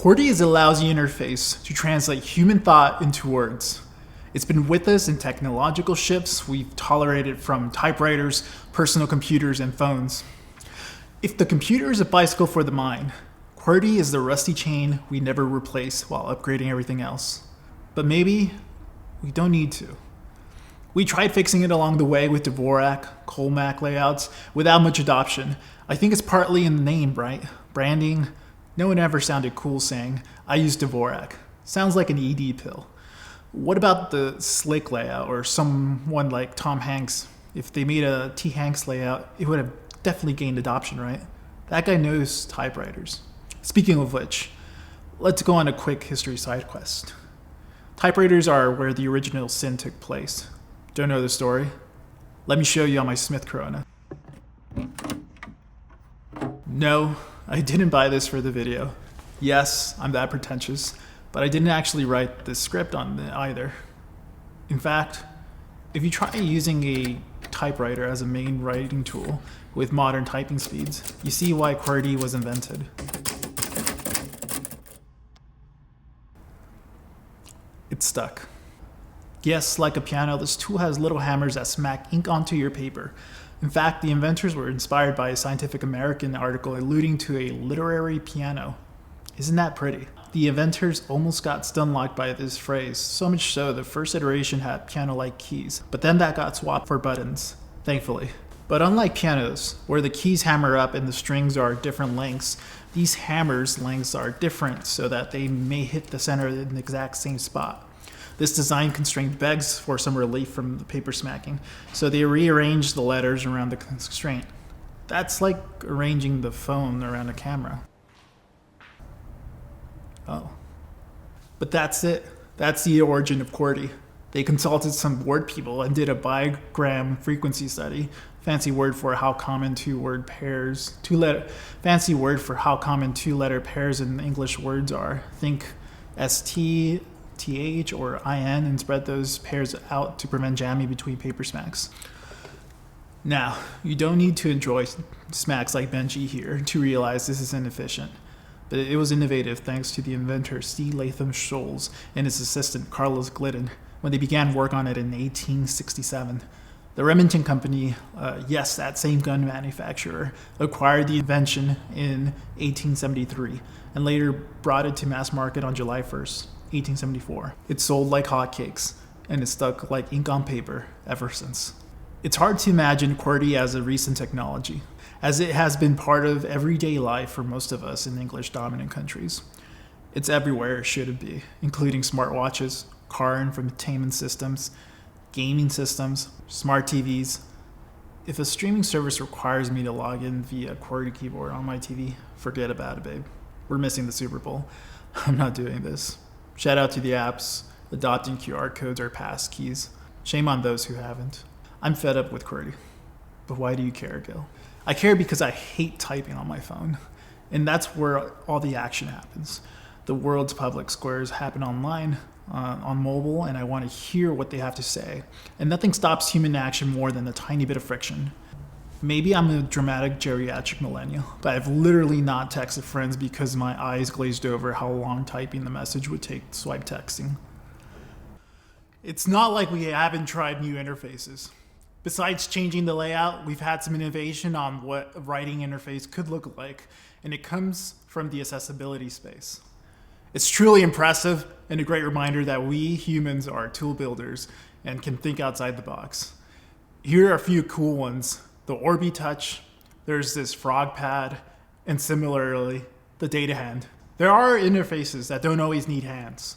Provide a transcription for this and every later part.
QWERTY is a lousy interface to translate human thought into words. It's been with us in technological shifts we've tolerated from typewriters, personal computers, and phones. If the computer is a bicycle for the mind, QWERTY is the rusty chain we never replace while upgrading everything else. But maybe we don't need to. We tried fixing it along the way with Dvorak, Colmac layouts without much adoption. I think it's partly in the name, right? Branding. No one ever sounded cool saying, I use Dvorak. Sounds like an ED pill. What about the Slick layout or someone like Tom Hanks? If they made a T. Hanks layout, it would have definitely gained adoption, right? That guy knows typewriters. Speaking of which, let's go on a quick history side quest. Typewriters are where the original sin took place. Don't know the story? Let me show you on my Smith Corona. No, I didn't buy this for the video. Yes, I'm that pretentious, but I didn't actually write the script on it either. In fact, if you try using a typewriter as a main writing tool with modern typing speeds, you see why QWERTY was invented. It's stuck. Yes, like a piano, this tool has little hammers that smack ink onto your paper. In fact, the inventors were inspired by a Scientific American article alluding to a literary piano. Isn't that pretty? The inventors almost got stun-locked by this phrase, so much so the first iteration had piano-like keys, but then that got swapped for buttons, thankfully. But unlike pianos, where the keys hammer up and the strings are different lengths, these hammers' lengths are different so that they may hit the center in the exact same spot. This design constraint begs for some relief from the paper smacking, so they rearranged the letters around the constraint. That's like arranging the phone around a camera. Oh. But that's it. That's the origin of QWERTY. They consulted some word people and did a bigram frequency study. Fancy word for how common two-letter pairs in English words are. Think ST, TH, or IN, and spread those pairs out to prevent jamming between paper smacks. Now, you don't need to enjoy smacks like Benji here to realize this is inefficient. But it was innovative thanks to the inventor C. Latham Scholes and his assistant Carlos Glidden when they began work on it in 1867. The Remington Company, yes, that same gun manufacturer, acquired the invention in 1873 and later brought it to mass market on July 1st, 1874. It sold like hotcakes, and it stuck like ink on paper ever since. It's hard to imagine QWERTY as a recent technology, as it has been part of everyday life for most of us in English-dominant countries. It's everywhere it should be, including smartwatches, car infotainment systems, gaming systems, smart TVs. If a streaming service requires me to log in via QWERTY keyboard on my TV, forget about it, babe. We're missing the Super Bowl. I'm not doing this. Shout out to the apps adopting QR codes or pass keys. Shame on those who haven't. I'm fed up with QWERTY. But why do you care, Gil? I care because I hate typing on my phone. And that's where all the action happens. The world's public squares happen online, on mobile, and I want to hear what they have to say. And nothing stops human action more than a tiny bit of friction. Maybe I'm a dramatic geriatric millennial, but I've literally not texted friends because my eyes glazed over how long typing the message would take swipe texting. It's not like we haven't tried new interfaces. Besides changing the layout, we've had some innovation on what a writing interface could look like, and it comes from the accessibility space. It's truly impressive and a great reminder that we humans are tool builders and can think outside the box. Here are a few cool ones. The Orbi Touch, there's this Frog Pad, and similarly, the Data Hand. There are interfaces that don't always need hands.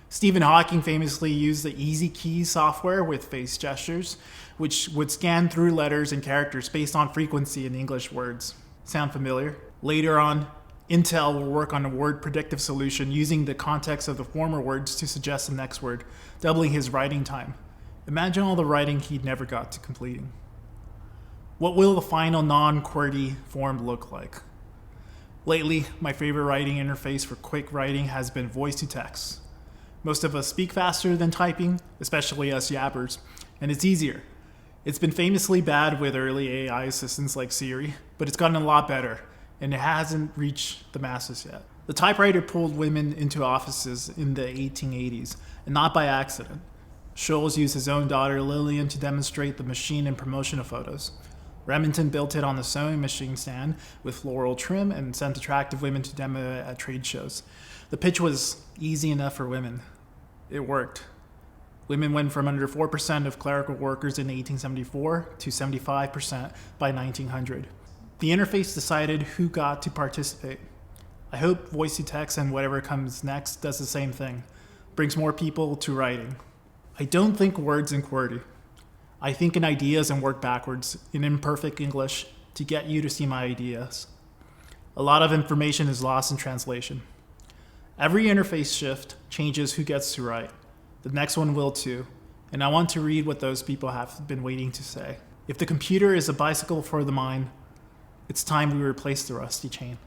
Stephen Hawking famously used the Easy Keys software with face gestures, which would scan through letters and characters based on frequency in English words. Sound familiar? Later on, Intel will work on a word predictive solution using the context of the former words to suggest the next word, doubling his writing time. Imagine all the writing he'd never got to completing. What will the final non-QWERTY form look like? Lately, my favorite writing interface for quick writing has been voice-to-text. Most of us speak faster than typing, especially us yappers, and it's easier. It's been famously bad with early AI assistants like Siri, but it's gotten a lot better, and it hasn't reached the masses yet. The typewriter pulled women into offices in the 1880s, and not by accident. Sholes used his own daughter Lillian to demonstrate the machine in promotional photos. Remington built it on the sewing machine stand with floral trim and sent attractive women to demo at trade shows. The pitch was easy enough for women. It worked. Women went from under 4% of clerical workers in 1874 to 75% by 1900. The interface decided who got to participate. I hope voice-to-text and whatever comes next does the same thing, brings more people to writing. I don't think words in QWERTY. I think in ideas and work backwards in imperfect English to get you to see my ideas. A lot of information is lost in translation. Every interface shift changes who gets to write. The next one will too, and I want to read what those people have been waiting to say. If the computer is a bicycle for the mind, it's time we replace the rusty chain.